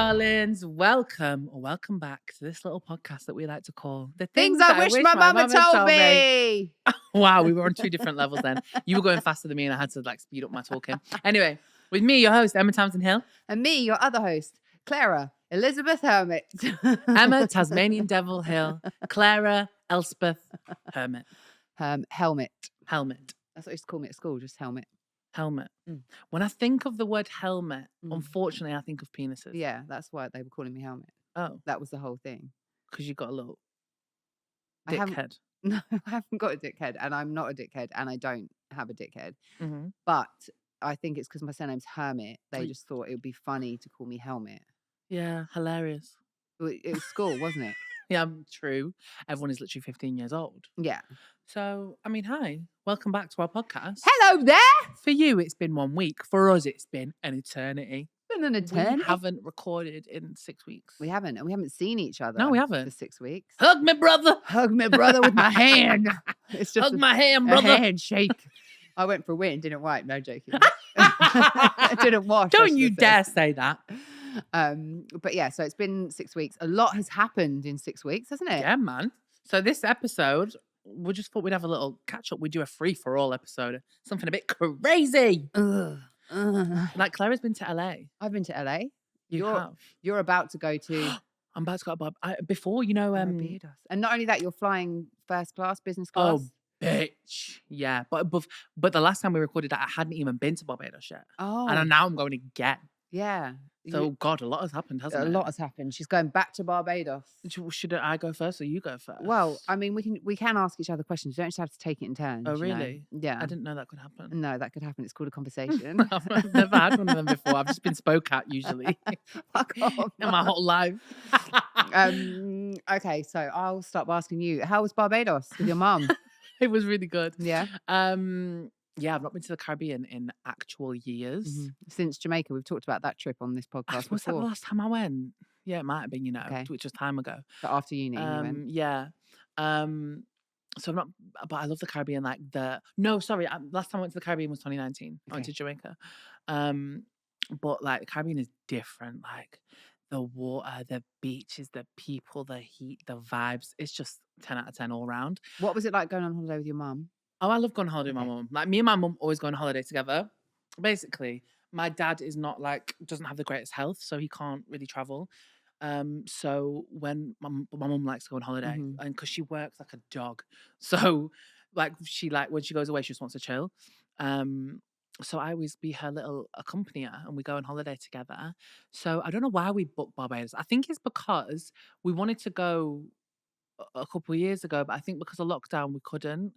darlings. Welcome back to this little podcast that we like to call The Things I Wish My Mama Told Me. Wow, we were on two different levels then. You were going faster than me and I had to speed up my talking. Anyway, with me, your host, Emma Townsend Hill. And me, your other host, Claira Elizabeth Hermit. Emma, Tasmanian Devil Hill. Claira, Elspeth, Hermit. Helmet. That's what they used to call me at school, just helmet. When I think of the word helmet, unfortunately, I think of penises. Yeah, that's why they were calling me helmet. Oh. That was the whole thing. Because you got a little dickhead. No, I haven't got a dickhead, and I'm not a dickhead, and I don't have a dickhead. Mm-hmm. But I think it's because my surname's Hermit. They just thought it would be funny to call me Helmet. Yeah, hilarious. It was school, wasn't it? Yeah, true. Everyone is literally 15 years old. Yeah. So, I mean, hi. Welcome back to our podcast. Hello there. For you, it's been 1 week. For us, it's been an eternity. Been an eternity. We haven't recorded in 6 weeks. We haven't. And we haven't seen each other. No, we haven't. For 6 weeks. Hug me, brother. Hug me, brother, with my hand. It's just Hug my hand, brother. A handshake. I went for a win, didn't wipe. No joking. I didn't wash. Don't you dare say that. But yeah, so it's been 6 weeks. A lot has happened in 6 weeks, hasn't it? Yeah, man. So this episode, we just thought we'd have a little catch up. We'd do a free-for-all episode. Something a bit crazy. Like Claira's been to LA. I've been to LA. You have. You're about to go to... I'm about to go before, Barbados. And not only that, you're flying first class, business class. Oh, bitch. Yeah. But the last time we recorded that, I hadn't even been to Barbados yet. Oh. And now I'm going again. Yeah. So, God, a lot has happened, hasn't it? A lot has happened. She's going back to Barbados. Should I go first or you go first? Well, I mean, we can ask each other questions. You don't just have to take it in turns. Oh, really? You know? Yeah. I didn't know that could happen. No, that could happen. It's called a conversation. I've never had one of them before. I've just been spoke at usually. Fuck off. In my whole life. Okay, so I'll start by asking you. How was Barbados with your mum? It was really good. Yeah. Yeah, I've not been to the Caribbean in actual years. Mm-hmm. Since Jamaica. We've talked about that trip on this podcast Was that the before. last time I went? Yeah, it might have been, Okay. which was time ago. But after uni, you went. Yeah. So I'm not, but I love the Caribbean. Last time I went to the Caribbean was 2019. I went to Jamaica. But the Caribbean is different. Like the water, the beaches, the people, the heat, the vibes. It's just 10 out of 10 all round. What was it like going on holiday with your mum? Oh, I love going on holiday with my mum. Like me and my mum always go on holiday together. Basically, my dad is not doesn't have the greatest health, so he can't really travel. So when my mum likes to go on holiday, and because she works like a dog, so when she goes away, she just wants to chill. So I always be her little accompanier, and we go on holiday together. So I don't know why we booked Barbados. I think it's because we wanted to go a couple of years ago, but I think because of lockdown we couldn't.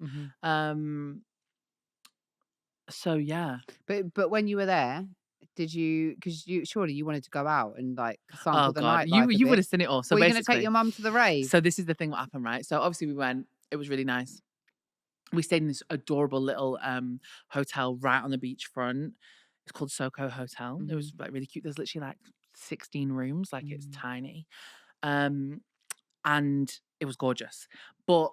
So yeah. But when you were there, did you? Because surely you wanted to go out and sample the night. You would have seen it all. So were you going to take your mum to the rave? So this is the thing what happened, right? So obviously we went. It was really nice. We stayed in this adorable little hotel right on the beachfront. It's called Soco Hotel. It was really cute. There's literally 16 rooms. It's tiny. And it was gorgeous. But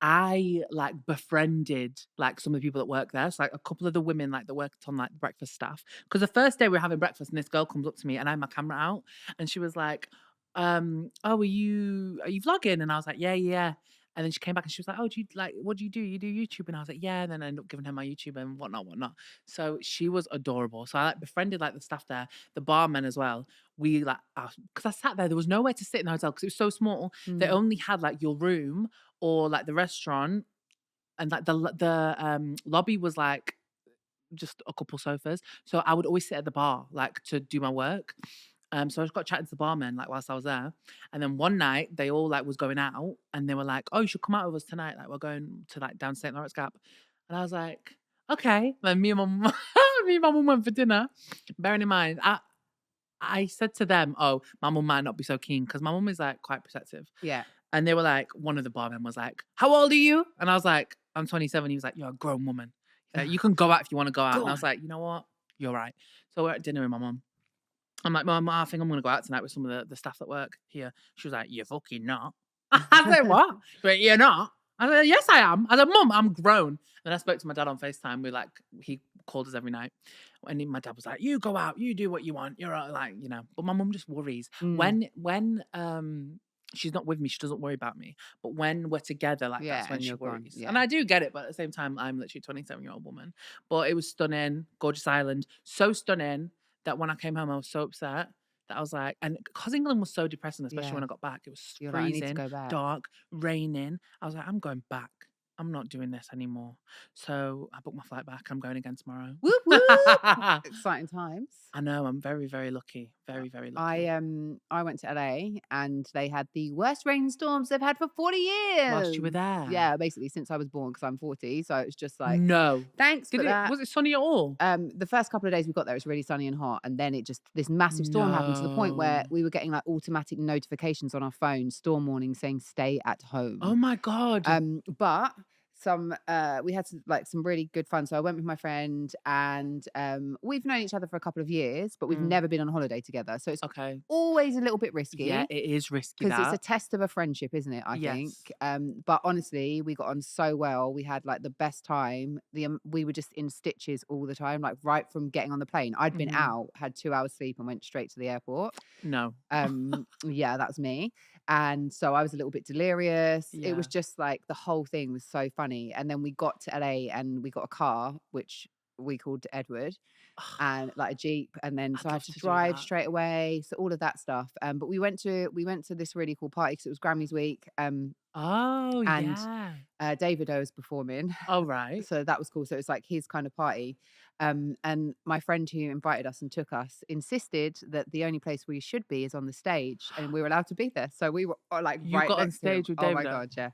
I befriended some of the people that work there. So a couple of the women that worked on breakfast staff. Because the first day we were having breakfast and this girl comes up to me and I had my camera out and she was like, oh, are you vlogging? And I was like, yeah. And then she came back and she was like, oh, what do you do? You do YouTube? And I was like, yeah. And then I ended up giving her my YouTube and whatnot. So she was adorable. So I befriended the staff there, the barmen as well. We because I sat there was nowhere to sit in the hotel because it was so small. They only had your room or the restaurant, and the lobby was just a couple sofas. So I would always sit at the bar to do my work. So I just got chatting to the barman whilst I was there, and then one night they all was going out, and they were like, "Oh, you should come out with us tonight. We're going to down St. Lawrence Gap," and I was like, "Okay." Then me and my mum went for dinner. Bearing in mind, I said to them, "Oh, my mum might not be so keen because my mum is quite protective." Yeah. And they were one of the barmen was like, "How old are you?" And I was like, "I'm 27." He was like, "You're a grown woman. You can go out if you want to go out." And I was like, "You know what? You're right." So we're at dinner with my mum. I'm like, "Mum, I think I'm going to go out tonight with some of the staff that work here." She was like, "You're fucking not." I said, "What?" She went, "You're not." I said, "Yes, I am." I said, "Mum, I'm grown." And then I spoke to my dad on FaceTime. He called us every night. And my dad was like, "You go out, you do what you want. You're like, you know." But my mum just worries Mm. when she's not with me. She doesn't worry about me. But when we're together, like Yeah, that's when and she you're gone. worries. And Yeah. I do get it, but at the same time, I'm literally a 27-year-old woman. But it was stunning, gorgeous island, so stunning that when I came home, I was so upset that I was like, and because England was so depressing, especially Yeah. when I got back, it was You're like, I need to freezing, go back. dark, raining. I was like, I'm going back. I'm not doing this anymore. So I booked my flight back. I'm going again tomorrow. Whoop whoop! Exciting times. I know. I'm very, very lucky. Very, very I lucky. I went to LA and they had the worst rainstorms they've had for 40 Whilst you were years. there. Yeah, basically since I was born because I'm 40. So it's just like, No. thanks for that. Was it sunny at all? The first couple of days we got there, it was really sunny and hot, and then it just this massive storm happened to the point where No. we were getting like automatic notifications on our phone, storm warning saying stay at Oh home. my God. But some we had some really good fun. So I went with my friend, and we've known each other for a couple of years, but we've Mm, never been on holiday together. So it's okay. always a little bit Yeah, risky it is risky because it's a that. test of a friendship, isn't it? I think. Yes. But honestly, we got on so well. We had like the best time. We were just in stitches all the time, like right from getting on the plane. I'd been Mhm. out, had 2 hours sleep, and went straight to the airport. No. Yeah, that was me. And so I was a little bit delirious. It Yeah. was just like the whole thing was so funny. And then we got to LA and we got a car, which we called Edward, and like a Jeep. And then so I'd I had love to to do drive that. straight away. So all of that stuff. But we went to this really cool party because it was Grammys week. Oh, And yeah. David O was performing. All right. So that was cool. So it's like his kind of party. And my friend who invited us and took us insisted that the only place we should be is on the stage, and we were allowed to be there. So we were like You right got on next to him. stage with Oh my Davido? God, yeah.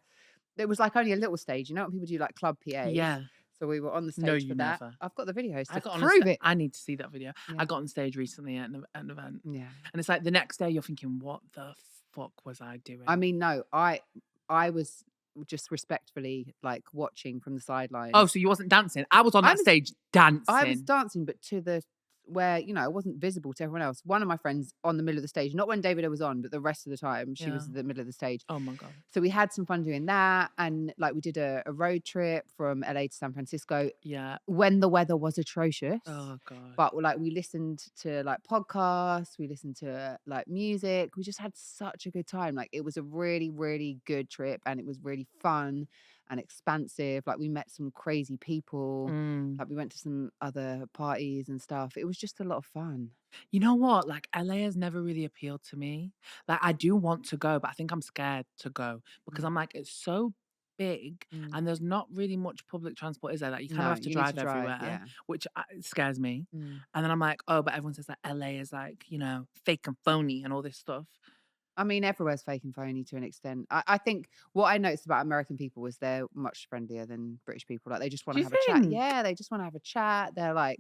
It was like only a little stage, you know when people do like club PAs. Yeah. So we were on the No, stage you for that. never. I've got the videos I to got on a prove it. I need to see that video. Yeah. I got on stage recently at an event, Yeah. and it's like the next day you're thinking, "What the fuck was I doing?" I mean, no, I was just respectfully like watching from the Oh, sidelines. so you wasn't dancing? I was on I that was stage I was dancing. dancing, but to the where, it wasn't visible to everyone else. One of my friends on the middle of the stage, not when David was on, but the rest of the time, she Yeah. was in the middle of the stage. Oh my God. So we had some fun doing that. And like we did a road trip from LA to San Francisco Yeah. when the weather was atrocious. Oh God. But like we listened to like podcasts, we listened to like music. We just had such a good time. Like it was a really, really good trip and it was really fun and expansive. Like we met some crazy people. Mm. Like we went to some other parties and stuff. It was just a lot of fun. You know what? Like LA has never really appealed to me. Like I do want to go, but I think I'm scared to go because Mm, I'm like, it's so big mm. and there's not really much public transport, is there? Like you kind of No, have to you need to drive drive. everywhere, Yeah. which scares me. Mm. And then I'm like, oh, but everyone says that LA is like, fake and phony and all this stuff. I mean, everywhere's fake and phony to an extent. I think what I noticed about American people is they're much friendlier than British people. Like they just want Do to you have a chat. think? Yeah, they just want to have a chat. They're like,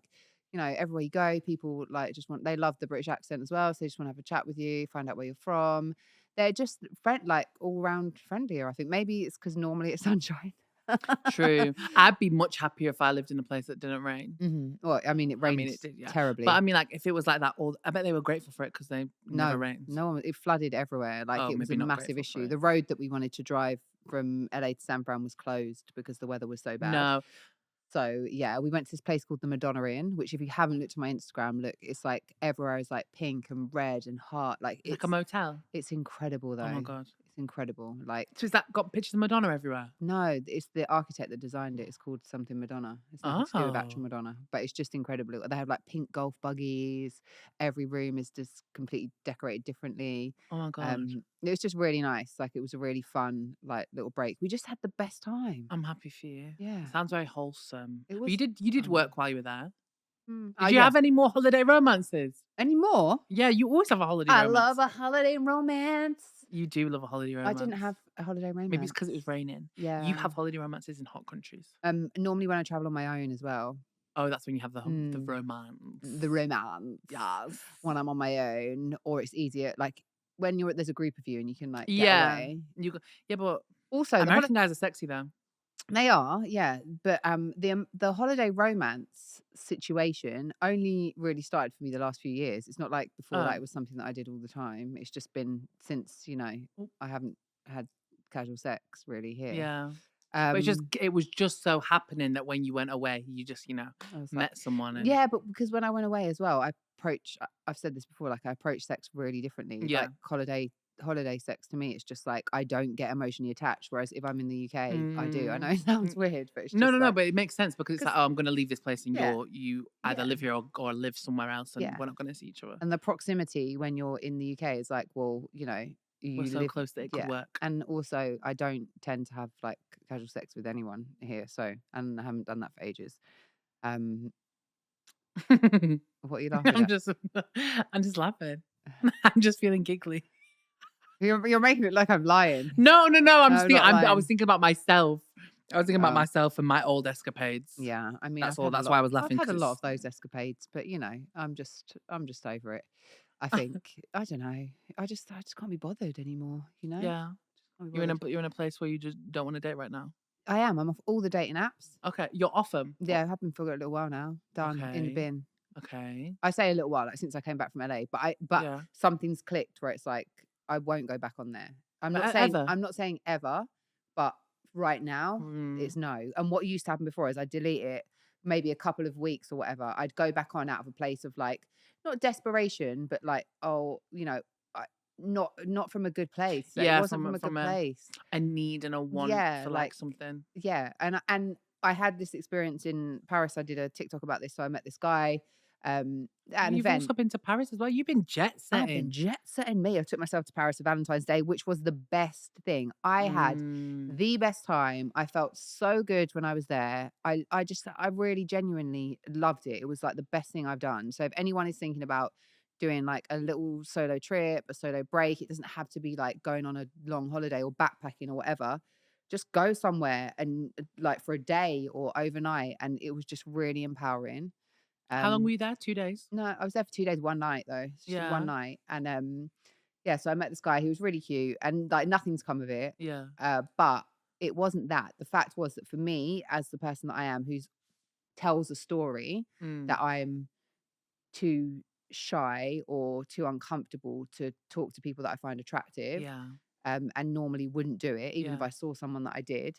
everywhere you go, people like they love the British accent as well. So they just want to have a chat with you, find out where you're from. They're just like all round friendlier. I think maybe it's because normally it's sunshine. True. I'd be much happier if I lived in a place that didn't rain. Well, I mean, it I mean, rained it did, yeah. But I terribly. mean, like, if it was like that, I bet they were grateful for it because they never No, rains. no one. It flooded everywhere. Like Oh, it was maybe a not massive grateful for issue. it. The road that we wanted to drive from LA to San Fran was closed because the weather was so bad. No, So yeah, we went to this place called the Madonna Inn, which if you haven't looked at my Instagram, look, it's like everywhere is like pink and red and heart. Like like a motel. it's incredible Oh my though. God. It's incredible. Like So is that got pictures of Madonna everywhere? no, it's the architect that designed it. It's called something Madonna. It's nothing to do with actual Oh. Madonna, but it's just incredible. They have like pink golf buggies. Every room is just completely decorated differently. Oh my God. It was just really nice. Like it was a really fun like little break. We just had the best time. I'm happy for you. Yeah, Sounds very wholesome. it But you was did fun. work while you were there. Oh Did you yeah. have any more holiday romances? Any more? Yeah, you always have a holiday I romance. love a holiday romance. You do love a holiday I didn't romance. have a holiday Maybe it's because it romance. was raining. You Yeah. have holiday romances in hot countries. Normally when I travel on my own as well. Oh, that's when you have the Mm, romance. the romance. Yes. When I'm on my own, or it's easier like when there's a group of you and you can like get Yeah. away. Yeah, but Also, American guys are sexy though. they are, yeah, but the holiday romance situation only really started for me the last few years. It's not like before that Oh. it was something that I did all the time. It's just been since, Oh. I haven't had casual sex really here. Yeah. But Um, it was just so happening that when you went away, you just, I was like, met someone and yeah, but because when I went away as well, I've said this before, like I approach sex really differently. yeah. Like holiday sex to me, it's just like I don't get emotionally attached. Whereas if I'm in the UK, I do. I know Mm. it sounds N weird, but it's No, just no, no, like, but it makes sense because it's because like, "Oh, I'm gonna leave this place and yeah, you either yeah, live here or live somewhere else, and yeah. we're not gonna see each other." And the proximity when you're in the UK is like, well, We're you so live, close that it could yeah. work. And also, I don't tend to have like casual sex with anyone here, so and I haven't done that for ages. Um, what are you laughing I'm at? just I'm just laughing. I'm just feeling giggly. You're making it like I'm lying. No, no, no, No, I'm not I was lying. thinking about myself. I was thinking about Oh, myself and my old escapades. yeah. I mean, That's all. That's why I was I've laughing had a because lot it's of those escapades, but I'm just over it. I think I don't know. I just can't be bothered anymore. yeah. Just can't be bothered. You're in a place where you just don't wanna date right now? I am. I'm off all the dating apps. Okay, you're off 'em? Yeah, I have been for a little while now. Done in the Okay, bin. okay. I say a little while, like since I came back from LA, but Yeah. something's clicked where it's like I won't go back on there. Ever? I'm not saying ever, but right now Mm, it's no. And what used to happen before is I delete it maybe a couple of weeks or whatever. I'd go back on out of a place of like not desperation, but like oh, I, not from a good place. It yeah, wasn't from a good place. a need and a want Yeah, for, like, like something. yeah, and I had this experience in Paris. I did a TikTok about this. So I met this guy at an You've event. also been to Paris as well? You've been jet I've been setting. jet setting me. I took myself to Paris for Valentine's Day, which was the best thing. I had Mm, the best time. I felt so good when I was there. I really genuinely loved it. It was like the best thing I've done. So if anyone is thinking about doing like a little solo trip, a solo break, it doesn't have to be like going on a long holiday or backpacking or whatever. Just go somewhere and like for a day or overnight. And it was just really empowering. how long were Um, you there? 2 days? no, I was there for 2 days, 1 night though. It's just 1 Yeah, night, and, yeah, so I met this guy, he was really cute, and, like, nothing's come of it, yeah. but it wasn't that. The fact was that for me, as the person that I am who's tells a story, Mm, that I'm too shy or too uncomfortable to talk to people that I find attractive, yeah, and normally wouldn't do it, even if yeah. I saw someone that I did.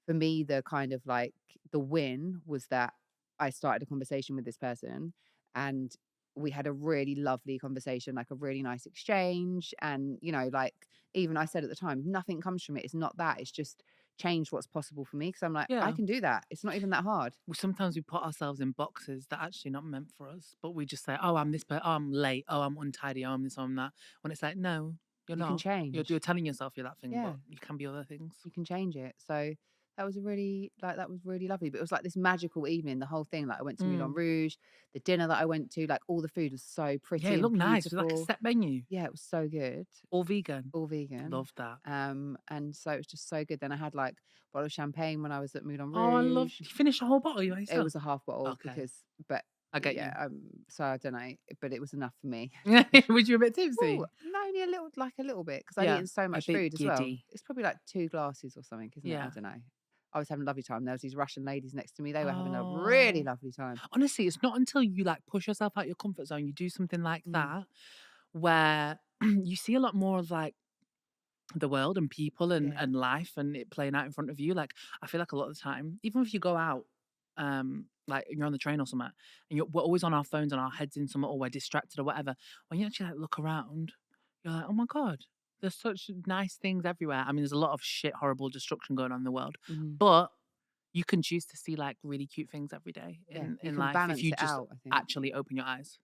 For me, the kind of like the win was that I started a conversation with this person and we had a really lovely conversation, like a really nice exchange. And, like even I said at the time, nothing comes from it. It's not that, it's just changed what's possible for me. Cause I'm like, I Yeah. can do that. It's not even that hard. Sometimes we put ourselves in boxes that are actually not meant for us, but we just say, "Oh, I'm this oh, I'm late. Oh, I'm untidy. Oh, I'm this, oh, I'm that." When it's like, no, you're You can not. You're change. telling yourself you're that thing, Yeah. but you can be other things. You can change it. So that was really lovely. But it was like this magical evening, the whole thing. Like I went to Moulin Mm. Rouge, the dinner that I went to, like all the food was so Yeah, pretty it and looked nice. It was like a beautiful. set menu, Yeah, it was so good. all vegan. All vegan. Love that. And so it was just so good. Then I had like a bottle of champagne when I was at Moulin Oh, I love. Rouge. You finished a whole bottle you by It yourself. was a half bottle Okay, but I get yeah, you. so I don't know, but it was enough for me. Was you a bit Oh, tipsy? only a little, like a little bit, because I'd Yeah, eaten so a much bit food as well. giddy. It's probably like 2 glasses or something, isn't it? I Yeah. don't know. I was having a lovely time. There was these Russian ladies next to me. They were having a really Oh. lovely time. Honestly, it's not until you like push yourself out your comfort zone, you do something like Mm, that, where you see a lot more of like the world and people yeah. and life and it playing out in front of you. Like I feel like a lot of the time, even if you go out, like you're on the train or something, and we're always on our phones and our heads in something or we're distracted or whatever. When you actually like look around, you're like, oh my god, there's such nice things everywhere. I mean, there's a lot of shit, horrible destruction going on in the world, Mhm. but you can choose to see like really cute things every day Yeah. You in can life if balance you it just out, I think. actually open your eyes.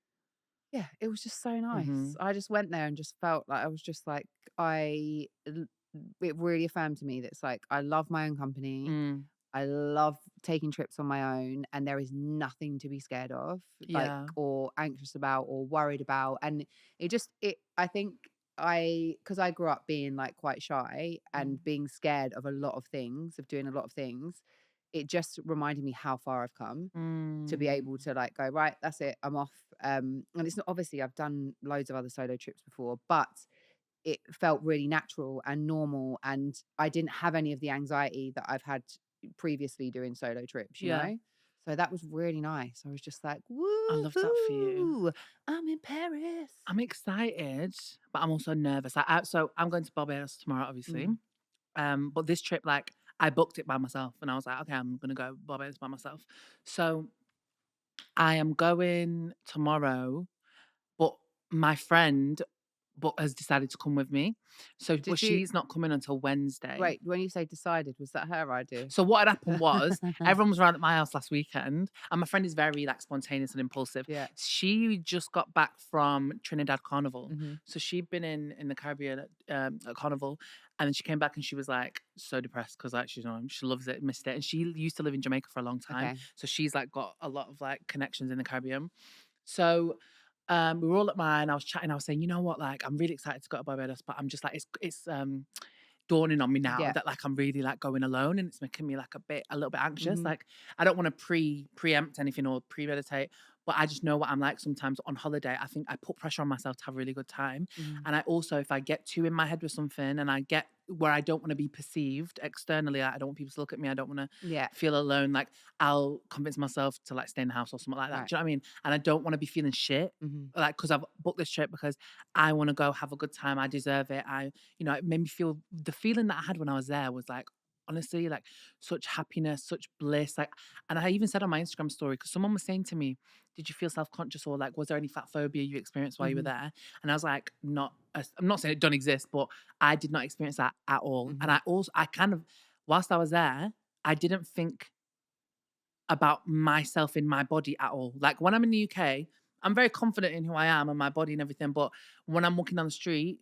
Yeah, it was just so nice. Mm-hmm. I just went there and just felt like I was just like, it really affirmed to me that it's like, I love my own company. Mm, I love taking trips on my own, and there is nothing to be scared of, like, yeah. or anxious about, or worried about. And I think because I grew up being like quite shy Mm, and being scared of a lot of things, of doing a lot of things, it just reminded me how far I've come to be mm, able to like go, right, that's it, I'm off. And it's not, obviously I've done loads of other solo trips before, but it felt really natural and normal, and I didn't have any of the anxiety that I've had previously doing solo trips, you yeah. know? So that was really nice. I was just like, I love that for you. "Woohoo! I'm in Paris." I'm excited, but I'm also nervous. So I'm going to Barbados tomorrow, obviously. Mm, But this trip, like, I booked it by myself and I was like, okay, I'm gonna go Barbados by myself. So I am going tomorrow, but my friend has decided to come with me. So, but Did you she's not coming until Wednesday. wait, when you say decided, was that her idea? So what had happened was everyone was around at my house last weekend, and my friend is very like spontaneous and impulsive. Yeah. She just got back from Trinidad Carnival, Mhm. so she'd been in the Caribbean at Carnival, and then she came back and she was like so depressed because like she loves it, missed it, and she used to live in Jamaica for a long time, Okay. so she's like got a lot of like connections in the Caribbean. So we were all at mine. I was chatting. I was saying, you know what, like I'm really excited to go to Barbados, but I'm just like it's dawning on me now Yeah. that like I'm really like going alone and it's making me like a little bit anxious. Mhm. Like I don't want to preempt anything or premeditate, but I just know what I'm like sometimes on holiday. I think I put pressure on myself to have a really good time. Mhm. And I also, if I get too in my head with something and I get where I don't want to be perceived externally, like, I don't want people to look at me, I don't want to Yeah. feel alone, like I'll convince myself to like stay in the house or something like that. Right. Do you know what I mean? And I don't want to be feeling shit. Mhm. Like, because I've booked this trip because I want to go have a good time. I deserve it. It made me feel the feeling that I had when I was there was like, honestly, like such happiness, such bliss. Like, and I even said on my Instagram story, because someone was saying to me, did you feel self conscious or like, was there any fat phobia you experienced while you were Mhm. there? And I was like, I'm not saying it don't exist, but I did not experience that at all. And Mhm. I kind of, whilst I was there, I didn't think about myself in my body at all. Like when I'm in the UK, I'm very confident in who I am and my body and everything. But when I'm walking down the street,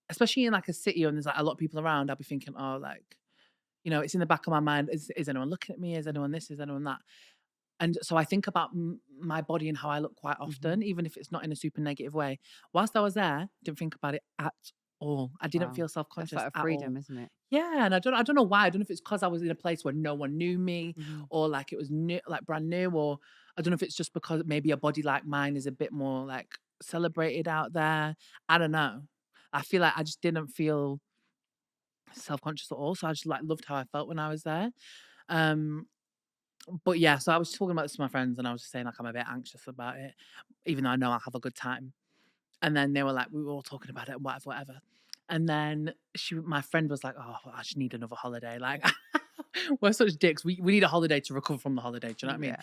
especially in like a city and there's like a lot of people around, I'll be thinking, oh, like, it's in the back of my mind. Is anyone looking at me? Is anyone this? Is anyone that? And so I think about my body and how I look quite Mhm. often, even if it's not in a super negative way. Whilst I was there, didn't think about it at all. I didn't Wow. feel self That's conscious like a at all. freedom, isn't it? Yeah, and I don't know why. I don't know if it's because I was in a place where no one knew me, Mhm. or like it was new, like brand new, or I don't know if it's just because maybe a body like mine is a bit more like celebrated out there. I don't know. I feel like I just didn't feel self-conscious at all. So I just like loved how I felt when I was there. Um, but yeah, so I was talking about this to my friends and I was just saying like I'm a bit anxious about it, even though I know I'll have a good time. And then they were like, we were all talking about it and whatever, whatever. And then my friend was like, oh, I just need another holiday. Like, we're such dicks. We need a holiday to recover from the holiday. Do you know what I mean?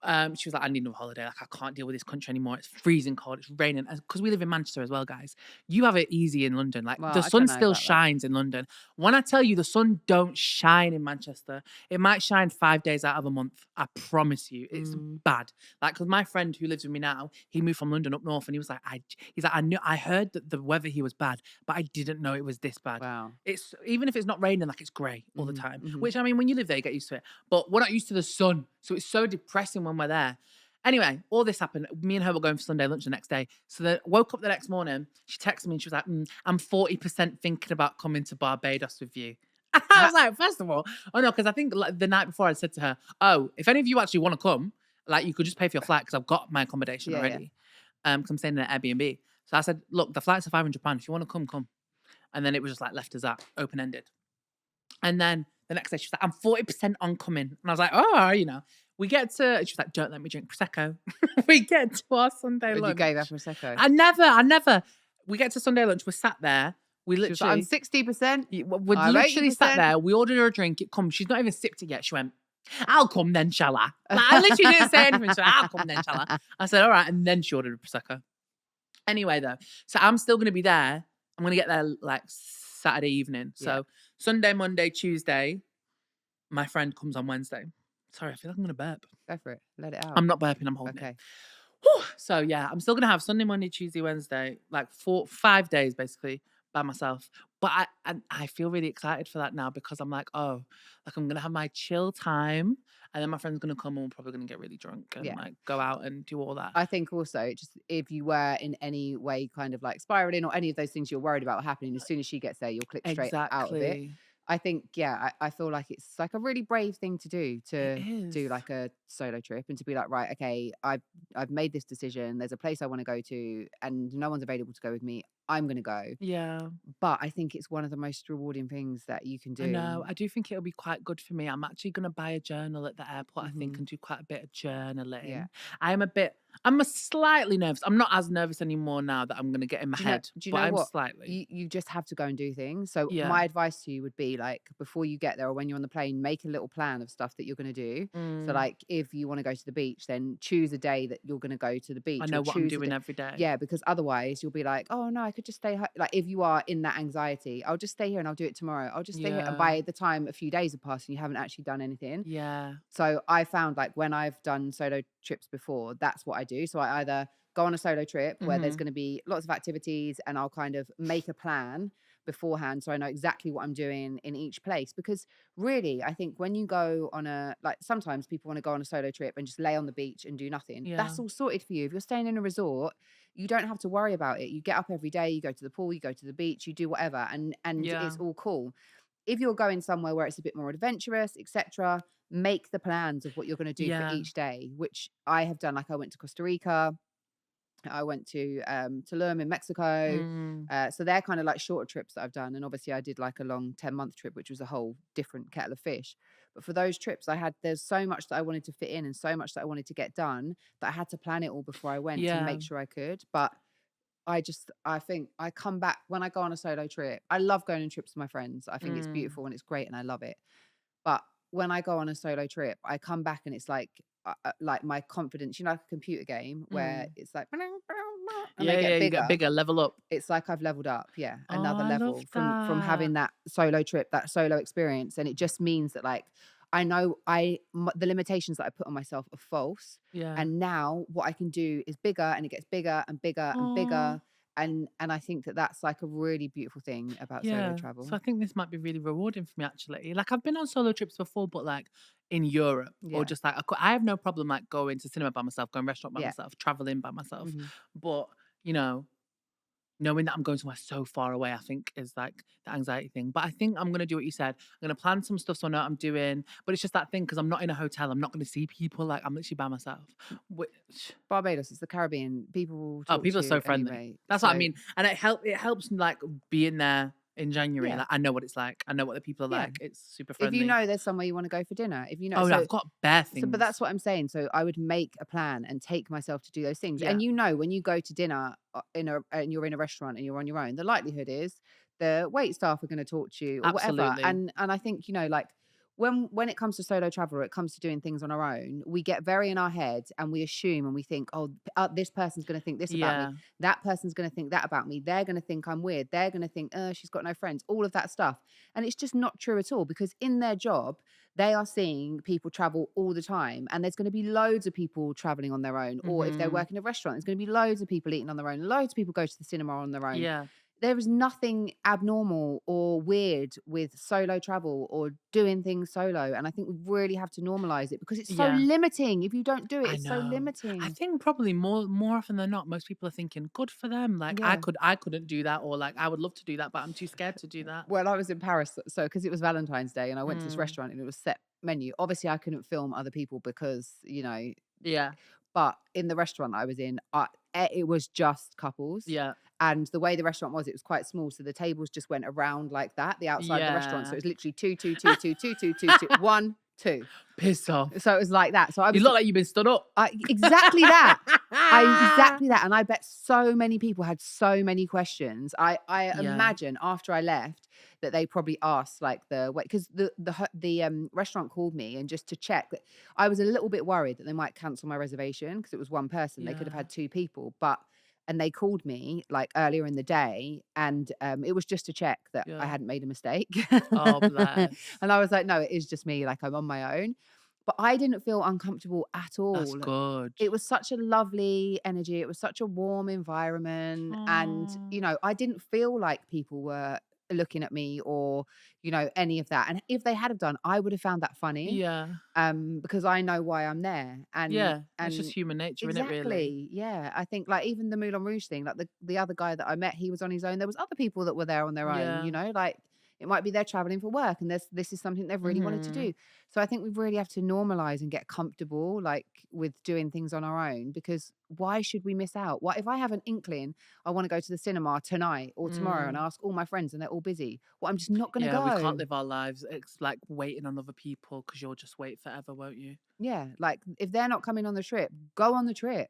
Yeah. She was like, I need another holiday. Like, I can't deal with this country anymore. It's freezing cold. It's raining. Because we live in Manchester as well, guys. You have it easy in London. Like, Well, the I don't sun know still about that. shines in London. When I tell you the sun don't shine in Manchester, it might shine 5 days out of a month. I promise you, it's Mm. bad. Like, because my friend who lives with me now, he moved from London up north, and he was like, I heard that the weather here was bad, but I didn't know it was this bad. Wow. It's even if it's not raining, like it's grey all the Mhm. time. Mhm. Which I mean, when you live there, you get used to it. But we're not used to the sun, so it's so depressing when we're there. Anyway, all this happened. Me and her were going for Sunday lunch the next day. So then woke up the next morning. She texted me and she was like, "I'm 40% thinking about coming to Barbados with you." I Ah, was like, first of all, oh no, because I think like, the night before I said to her, "Oh, if any of you actually want to come, like you could just pay for your flight because I've got my accommodation yeah, yeah. already. Because I'm staying in an Airbnb." So I said, "Look, the flights are £500. If you want to come, come." And then it was just like left as that, open ended. And then the next day she was like, I'm 40% on coming. And I was like, oh, we get to, she was like, don't let me drink Prosecco. We get to our Sunday And you gave her lunch. prosecco. I never, we get to Sunday lunch. We're sat there. We She was like, "I'm literally, 60%. we're I'm literally sat 80%." there. We ordered her a drink. It comes. She's not even sipped it yet. She went, I'll come then, shall I? Like, I literally didn't say anything. She went, I'll come then, shall I? I said, all right. And then she ordered a Prosecco. Anyway, though, so I'm still going to be there. I'm going to get there like Saturday evening. Yeah, So Sunday, Monday, Tuesday, my friend comes on Wednesday. Sorry, I feel like I'm going to burp. go for it. Let it out. I'm not burping, I'm holding it. Okay. Whew. So yeah, I'm still going to have Sunday, Monday, Tuesday, Wednesday, like 5 days basically by myself. But I feel really excited for that now because I'm like, oh, like I'm going to have my chill time. And then my friend's going to come and we're probably going to get really drunk and Yeah. like go out and do all that. I think also just if you were in any way kind of like spiraling or any of those things you're worried about happening, as soon as she gets there, you'll click straight out of it. Exactly. I think, yeah, I feel like it's like a really brave thing to do It to is. do like a solo trip and to be like, right, okay, I've made this decision. There's a place I want to go to, and no one's available to go with me. I'm going to go. Yeah. But I think it's one of the most rewarding things that you can I know. do. I do think it'll be quite good for me. I'm actually going to buy a journal at the airport, I think, Hmm. and do quite a bit of Yeah. journaling. I'm a slightly nervous. I'm not as nervous anymore now that I'm going to get in my head, Do you but know I'm what? slightly. You just have to go and do things. So Yeah. my advice to you would be like before you get there or when you're on the plane, make a little plan of stuff that you're going to do. So Mm, like if you want to go to the beach, then choose a day that you're going to go to the I beach, or know what I'm choose a doing day. every day. Yeah, because otherwise you'll be like, oh no, I could just stay home. Like if you are in that anxiety, I'll just stay here and I'll do it tomorrow. I'll just stay here. And Yeah. by the time a few days have passed and you haven't actually done anything. Yeah. So I found like when I've done solo trips before, that's what I do. So I either go on a solo trip where there's Hmm. going to be lots of activities and I'll kind of make a plan beforehand so I know exactly what I'm doing in each place. Because really, I think when you go on like sometimes people want to go on a solo trip and just lay on the beach and do nothing. Yeah. That's all sorted for you. If you're staying in a resort, you don't have to worry about it. You get up every day, you go to the pool, you go to the beach, you do whatever, and Yeah. it's all cool. If you're going somewhere where it's a bit more adventurous, etc., make the plans of what you're going to do for Yeah. each day, which I have done. Like I went to Costa Rica, I went to Tulum in Mexico. Mm, So they're kind of like shorter trips that I've done. And obviously I did like a long 10-month trip, which was a whole different kettle of fish. But for those trips, there's so much that I wanted to fit in and so much that I wanted to get done that I had to plan it all before I went to yeah. make sure I could. But I think I come back when I go on a solo trip. I love going on trips with my friends. I think it's Mm, beautiful and it's great and I love it. But when I go on a solo trip, I come back and it's like my confidence, like a computer game where mm. it's like, and they Yeah, get yeah, you get bigger. bigger, level up. It's like I've leveled up, yeah, Oh, another I love level from that. having that solo trip, that solo experience, and it just means that like I know the limitations that I put on myself are false, Yeah. and now what I can do is bigger, and it gets bigger and bigger and Oh, bigger, and I think that that's like a really beautiful thing about solo yeah. So travel. I think this might be really rewarding for me actually. Like I've been on solo trips before, but like in Europe or Yeah, just like I have no problem like going to cinema by myself, going restaurant by yeah, myself, traveling by myself. hmm But you know, knowing that I'm going somewhere so far away, I think is like the anxiety thing. But I think I'm gonna do what you said. I'm gonna plan some stuff so I know what I'm doing. But it's just that thing because I'm not in a hotel. I'm not gonna see people. Like I'm literally by myself. Which Barbados is the Caribbean. People will oh, talk people to are you so friendly. anyway. That's what I So mean. And it helps like being there in January. yeah, Like I know what it's like. I know what the people are yeah. like. It's super If you friendly. know there's somewhere you want to go for dinner, if you know, Oh, no, so I've got bare but that's things. what I'm saying. So I would make a plan and take myself to do those things. Yeah, And when you go to dinner and you're in a restaurant and you're on your own, the likelihood is the wait staff are going to talk to you or whatever. absolutely. And I think like when it comes to solo travel or it comes to doing things on our own, we get very in our heads and we assume and we think, oh, this person's going to think this about me. Yeah, That person's going to think that about me. They're going to think I'm weird. They're going to think, she's got no friends. All of that stuff. And it's just not true at all because in their job, they are seeing people travel all the time, and there's going to be loads of people traveling on their own. Or if they're mm-hmm. working in a restaurant, there's going to be loads of people eating on their own. Loads of people go to the cinema on their own. Yeah, There is nothing abnormal or weird with solo travel or doing things solo. And I think we really have to normalize it because it's so yeah. limiting. If you don't do it, I it's so know. I limiting. think probably more often than not, most people are thinking, good for them. Like Yeah. I couldn't do that, or like I would love to do that, but I'm too scared to do that. Well, I was in Paris, so because it was Valentine's Day and I went to this Mm, restaurant and it was set menu. Obviously, I couldn't film other people because, yeah, but in the restaurant that I was in, it was just couples. yeah, And the way the restaurant was, it was quite small. So the tables just went around like that, the outside of the restaurant. So yeah. it was literally two, two, two, two, two, two, two, two, one, two. Piss off. So it was like that. So I You was look like you've been stood up. exactly that. Exactly that. And I bet so many people had so many questions. I Yeah, imagine after I left that they probably asked like the way because the restaurant called me and just to check that I was a little bit worried that they might cancel my reservation because it was one person. They could have yeah. had two people, but and they called me like earlier in the day and it was just to check that I Yeah. hadn't made a mistake. Oh, And bless. I was like, no, it is just me, like I'm on my own. But I didn't feel uncomfortable at That's all. good. It was such a lovely energy. It was such a warm environment. And, Oh, I didn't feel like people were looking at me or, any of that. And if they had have done, I would have found that funny. yeah. Because I know why I'm there. And Yeah. It's just and human nature, isn't it, really? exactly. Yeah. I think like even the Moulin Rouge thing, like the other guy that I met, he was on his own. There was other people that were there on their own, Yeah. like It might be they're traveling for work and this is something they've really wanted to Mhm. do. So I think we really have to normalize and get comfortable like with doing things on our own, because why should we miss out? What if I have an inkling I want to go to the cinema tonight or tomorrow and Mm. ask all my friends and they're all busy? Well, I'm just not going to Yeah, we can't go. live our lives it's like waiting on other people because 'cause you'll just wait forever, won't you? Yeah, like if they're not coming on the trip, go on the trip.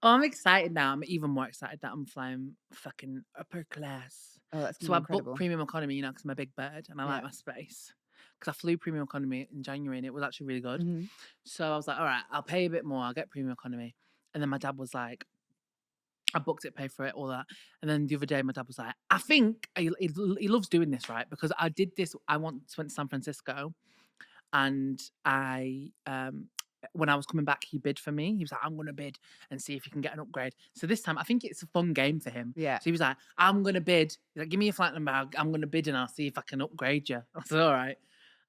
Oh, I'm excited now. I'm even more excited that I'm flying fucking upper class. Oh, that's gonna So be I booked incredible. premium economy, you know, because 'cause I'm a big bird and I Yeah. like my space. Because I flew premium economy in January and it was actually really good. Hmm. So I was like, all right, I'll pay a bit more. I'll get premium economy. And then my dad was like, I booked it, paid for it, all that. And then the other day, my dad was like, I think he loves doing this, right? Because I did this. I went to San Francisco and when I was coming back, he bid for me. He was like, I'm gonna bid and see if you can get an upgrade. So this time I think it's a fun game for him. Yeah. So he was like, I'm gonna bid. He's like, give me your flight number. I'm gonna bid and I'll see if I can upgrade you. I said, all right.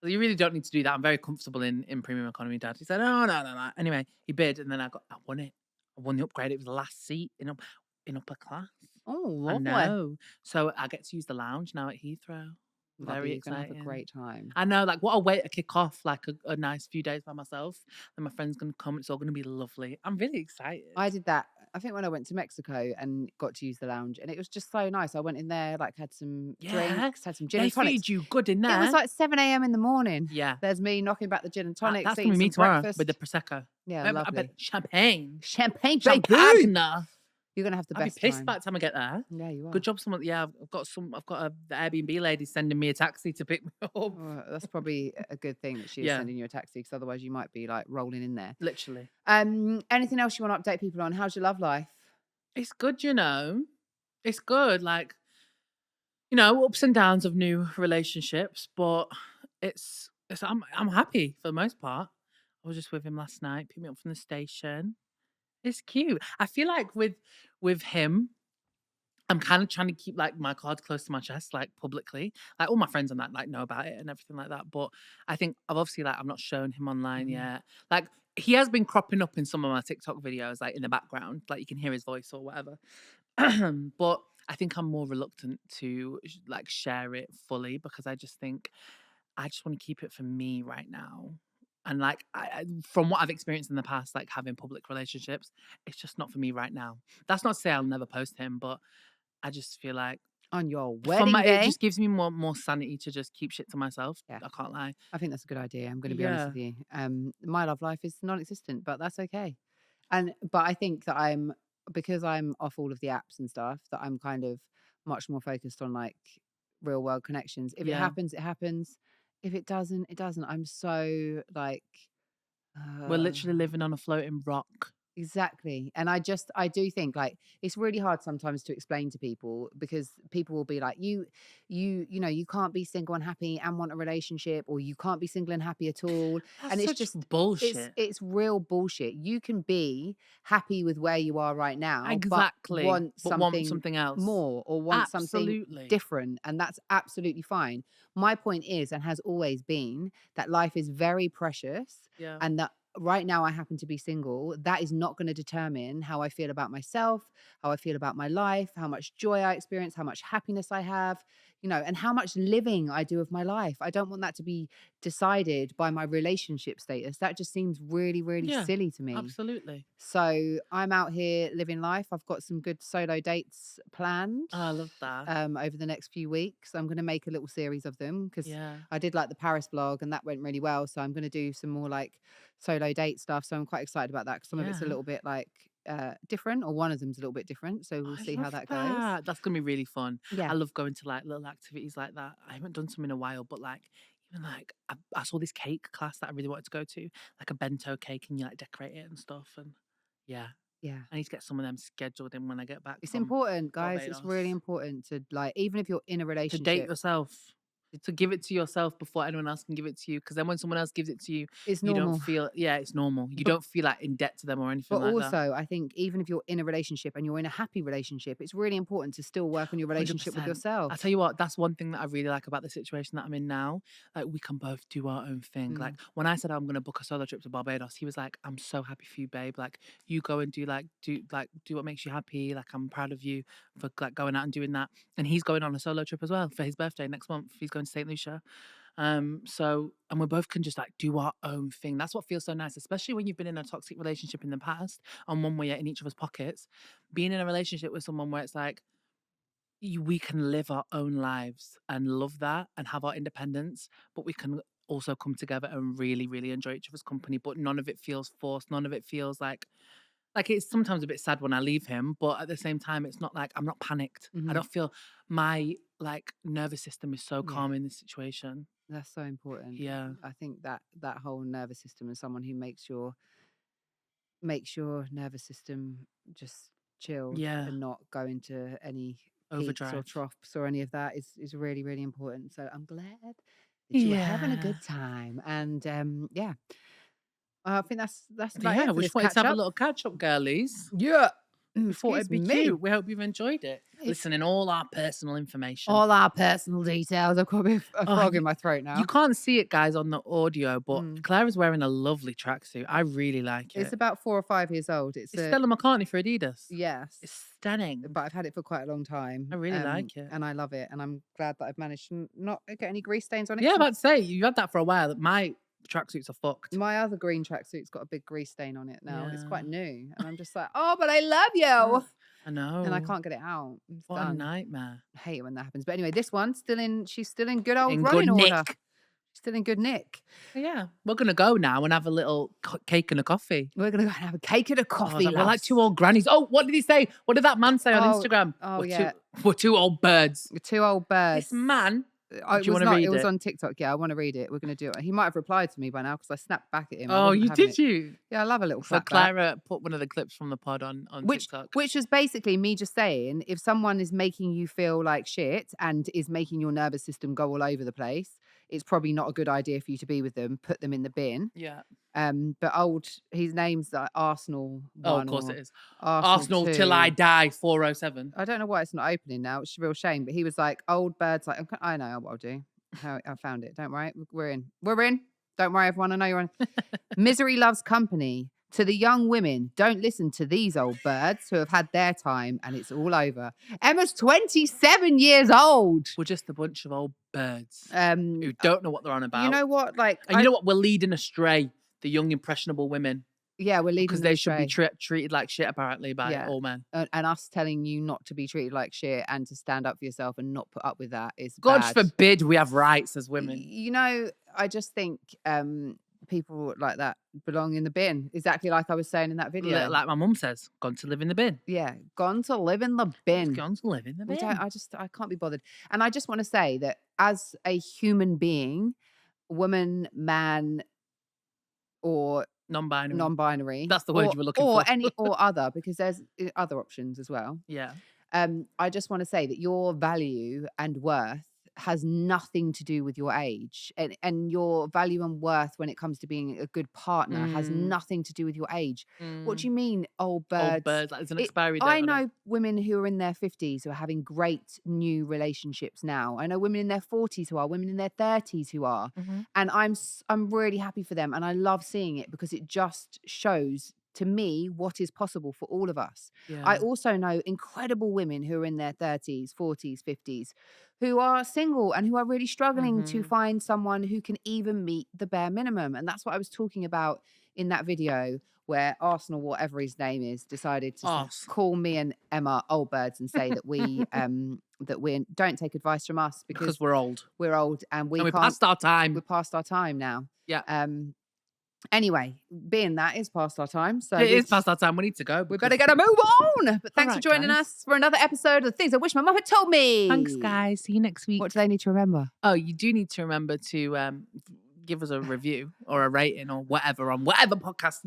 Well, you really don't need to do that. I'm very comfortable in premium economy, Dad. He said, no, no, no, no. Anyway, he bid and then I won it. I won the upgrade. It was the last seat in upper class. Oh, I lovely. know. So I get to use the lounge now at Heathrow. Lovely. Very You're gonna have a exciting. great time. I know, like, what a way to kick off, like, a nice few days by myself, and my friend's gonna come, it's all gonna be lovely. I'm really excited. I did that, I think when I went to Mexico and got to use the lounge, and it was just so nice. I went in there, like, had some Yeah, drinks, had some gin they and tonics. feed you good in It was there. like 7 a.m. in the morning. Yeah, There's me knocking back the gin and tonics, that's gonna eating be me some tomorrow with the breakfast. Prosecco. Yeah, I bet lovely. champagne. Champagne, baby! Champagne! You're gonna have the I'll be best pissed by time. the time I get there. Yeah, you Good are. job someone yeah, I've got the Airbnb lady sending me a taxi to pick me up. Well, that's probably a good thing that she is Yeah, sending you a taxi, because otherwise you might be, like, rolling in there. literally. Anything else you wanna update people on? How's your love life? It's good, you know? It's good, like, you know, ups and downs of new relationships, but I'm happy for the most part. I was just with him last night, picked me up from the station. It's cute. I feel like with him, I'm kind of trying to keep like my cards close to my chest, like publicly. Like all my friends and that like know about it and everything like that. But I think I've obviously like I've not shown him online Mhm. yet. Like he has been cropping up in some of my TikTok videos, like in the background, like you can hear his voice or whatever. But I think I'm more reluctant to like share it fully because I just think I just want to keep it for me right now. And like from what I've experienced in the past, like having public relationships, it's just not for me right now. That's not to say I'll never post him, but I just feel like On your for wedding my it day? just gives me more sanity to just keep shit to myself. Yeah. I can't lie. I think that's a good idea. I'm going to be honest Yeah. with you. My love life is non-existent, but that's okay. But I think that because I'm off all of the apps and stuff, that I'm kind of much more focused on like real world connections. If it Yeah. happens, it happens. If it doesn't, it doesn't. I'm so like, We're uh, literally living on a floating rock. exactly. And I do think like it's really hard sometimes to explain to people, because people will be like, you know, you can't be single and happy and want a relationship, or you can't be single and happy at all. That's And it's such just bullshit. it's real bullshit. You can be happy with where you are right now, but Exactly. want But want something something else. more, or want something Absolutely. different, and that's absolutely fine. My point is, and has always been, that life is very precious, Yeah. and that right now I happen to be single. That is not going to determine how I feel about myself, how I feel about my life, how much joy I experience, how much happiness I have, you know, and how much living I do of my life. I don't want that to be decided by my relationship status. That just seems really, really Yeah. silly to me. Absolutely. So I'm out here living life. I've got some good solo dates planned Oh, I love that. over the next few weeks. I'm going to make a little series of them, because Yeah. I did like the Paris vlog and that went really well. So I'm going to do some more like solo date stuff. So I'm quite excited about that, because some of it's a Yeah. little bit like different, or one of them's a little bit different. So we'll I see how love that goes. that. That's gonna be really fun. Yeah. I love going to like little activities like that. I haven't done some in a while, but like even like I saw this cake class that I really wanted to go to, like a bento cake, and you like decorate it and stuff. And yeah, Yeah. I need to get some of them scheduled in when I get back It's from important, guys. It's really Barbados. important to like, even if you're in a To date relationship, yourself. To give it to yourself before anyone else can give it to you. Because then when someone else gives it to you, it's you don't normal. feel yeah, it's normal. You But don't feel like in debt to them or anything But like that. also, I think even if you're in a relationship and you're in a happy relationship, it's really important to still work on your relationship with 100%. I yourself. tell you what, that's one thing that I really like about the situation that I'm in now. Like, we can both do our own thing. Like, Mm. when I said I'm gonna book a solo trip to Barbados, he was like, "I'm so happy for you, babe. Like, you go and do what makes you happy. Like, I'm proud of you for like going out and doing that." And he's going on a solo trip as well for his birthday next month. He's going going to St. Lucia. So, and we both can just like do our own thing. That's what feels so nice, especially when you've been in a toxic relationship in the past and one where you're in each other's pockets. Being in a relationship with someone where it's like, we can live our own lives and love that and have our independence, but we can also come together and really, really enjoy each other's company. But none of it feels forced. None of it feels like it's sometimes a bit sad when I leave him, but at the same time, it's not like I'm not panicked. I Mhm. don't feel my like nervous system is so Yeah, calm in this situation. that's so important. Yeah. I think that whole nervous system and someone who makes your nervous system just chilled Yeah. and not go into any peaks or Overdrive. troughs or any of that is really, really important. So I'm glad that you were having a Yeah. good time. And yeah, I think that's about Yeah. it for We this just wanted to catch have a up. little catch up, girlies. Yeah. We thought Excuse it'd be me. cute. We hope you've enjoyed it. It's Listening all our personal information. all our personal details. I've got a Oh, frog in my throat you now. can't see it, guys, on the audio, but Mm. Clara's wearing a lovely tracksuit. I really like It's it. about 4 or 5 years old. It's It's a Stella McCartney for Adidas. yes, It's stunning. but I've had it for quite a long I time, really like it. and I love it. And I'm glad that I've managed to not get any grease stains on it. Yeah, 'Cause about to say you had that for a while. My tracksuits are fucked. my other green tracksuit's got a big grease stain on it now. It's quite Yeah. new, and I'm just like, oh, but I love I you, and I know. can't get it out. It's What a done. nightmare. I hate it when that happens. But anyway, this one's still in. She's still in good old In good running order. nick. Still in good nick. Yeah, we're gonna go now and have a little cake and a coffee. We're gonna go and have a cake and a I was coffee. like, we're like Loves. two old grannies. Oh, what did he say? What did that man say on Oh, Instagram? oh We're yeah, we're two old birds. two old birds. This man. Oh, Do it you was want to not. It read was it? on TikTok. Yeah, I want to read it. We're gonna do it. He might have replied to me by now because I snapped back at him. I Oh, wasn't you having did it. you? Yeah, I love a little So clap back. Clara put one of the clips from the pod on Which TikTok. which was basically me just saying, if someone is making you feel like shit and is making your nervous system go all over the place, it's probably not a good idea for you to be with them. Put them in the bin. Yeah. But his name's like Arsenal Oh, of one course or it is. Arsenal Arsenal till I 2. die 407. I don't know why it's not opening now. It's a real shame. But he was like, old birds, like, I know what I'll do. How I found it. Don't worry. We're in. We're in. Don't worry, everyone. I know you're on. Misery loves company. To the young women, don't listen to these old birds who have had their time and it's all over. Emma's 27 years old. We're just a bunch of old birds Um, who don't know what they're on about. you know what? Like, And you know what? We're leading astray the young, impressionable women yeah, we're leading because them they should be astray. treated like shit, apparently, by Yeah. all men. And us telling you not to be treated like shit and to stand up for yourself and not put up with that is God bad. forbid we have rights as women. You know, I just think people like that belong in the bin. Exactly like I was saying in that video. Like my mum says, gone to live in the bin. Yeah, gone to live in the bin. Gone to live in the We bin. don't. I can't be bothered. And I just want to say that as a human being, woman, man, or Non-binary. non-binary, That's the word or, you were looking or for. any or other, because there's other options as well. Yeah. I just want to say that your value and worth has nothing to do with your age, and your value and worth when it comes to being a good partner has nothing to do with your age. What do you mean, old birds? Old birds, like there's an expiry date I on it. know women who are in their 50s who are having great new relationships now. I know women in their 40s who are, women in their 30s who are, and I'm really happy for them, and I love seeing it because it just shows to me what is possible for all of us. Yeah. I also know incredible women who are in their 30s, 40s, 50s who are single and who are really struggling to find someone who can even meet the bare minimum. And that's what I was talking about in that video where Arsenal, whatever his name is, decided to call me and Emma old birds and say that we don't take advice from us because we're old. We're old and we we're can't. Past our time. We're past our time now. Yeah. Anyway, being that is past our time. So it is past our time. We need to go. We better get a move on. But thanks for joining us for another episode of the Things I Wish My Mum Had Told Me. Thanks, guys. See you next week. What do they need to remember? Oh, you do need to remember to give us a review or a rating or whatever on whatever podcast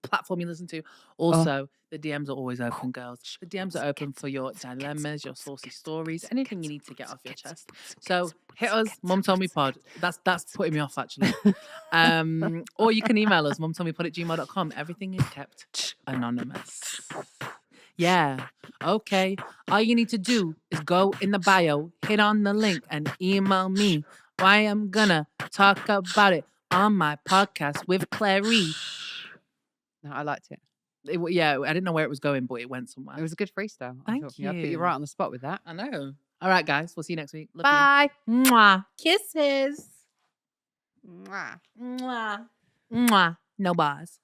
platform you listen to. Also, the DMs are always open, girls. The DMs are open for your dilemmas, your saucy stories, anything you need to get off your chest. So hit us, Mum Told Me Pod. That's putting me off, actually. Or you can email us, mumtoldmepod@gmail.com. Everything is kept anonymous. Yeah. Okay. All you need to do is go in the bio, hit on the link, and email me. I am gonna talk about it on my podcast with Clary. No, I liked it. Yeah, I didn't know where it was going, but it went somewhere. It was a good freestyle. Thank you. I put you right on the spot with that. I know. All right, guys. We'll see you next week. Love you. Bye. Mwah. Kisses. Mwah. Mwah. Mwah. No bars.